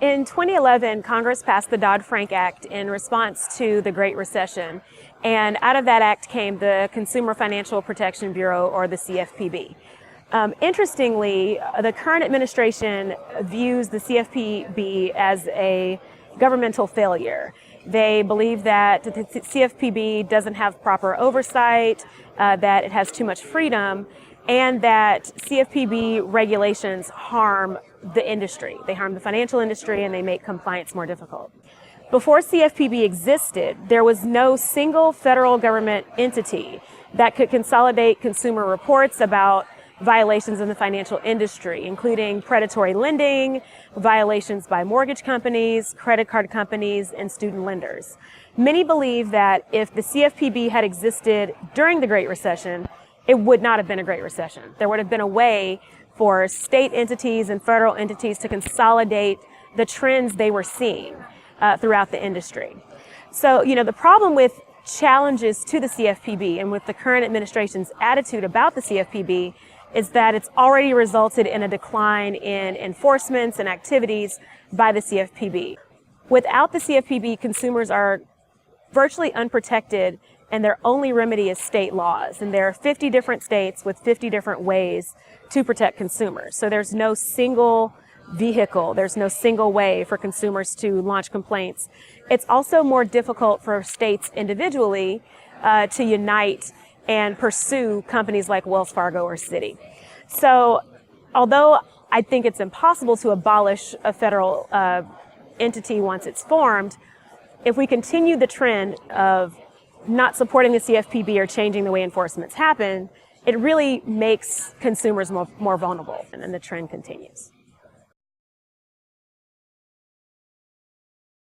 In 2011, Congress passed the Dodd-Frank Act in response to the Great Recession, and out of that act came the Consumer Financial Protection Bureau, or the CFPB. Interestingly, the current administration views the CFPB as a governmental failure. They believe that the CFPB doesn't have proper oversight, that it has too much freedom, and that CFPB regulations harm the industry. They harm the financial industry and they make compliance more difficult. Before CFPB existed, there was no single federal government entity that could consolidate consumer reports about violations in the financial industry, including predatory lending, violations by mortgage companies, credit card companies, and student lenders. Many believe that if the CFPB had existed during the Great Recession, it would not have been a Great Recession. There would have been a way for state entities and federal entities to consolidate the trends they were seeing throughout the industry. So, the problem with challenges to the CFPB and with the current administration's attitude about the CFPB is that it's already resulted in a decline in enforcements and activities by the CFPB. Without the CFPB, consumers are virtually unprotected, and their only remedy is state laws. And there are 50 different states with 50 different ways to protect consumers. So there's no single vehicle, there's no single way for consumers to launch complaints. It's also more difficult for states individually to unite and pursue companies like Wells Fargo or Citi. So although I think it's impossible to abolish a federal entity once it's formed, if we continue the trend of not supporting the CFPB or changing the way enforcements happen, it really makes consumers more vulnerable, and the trend continues.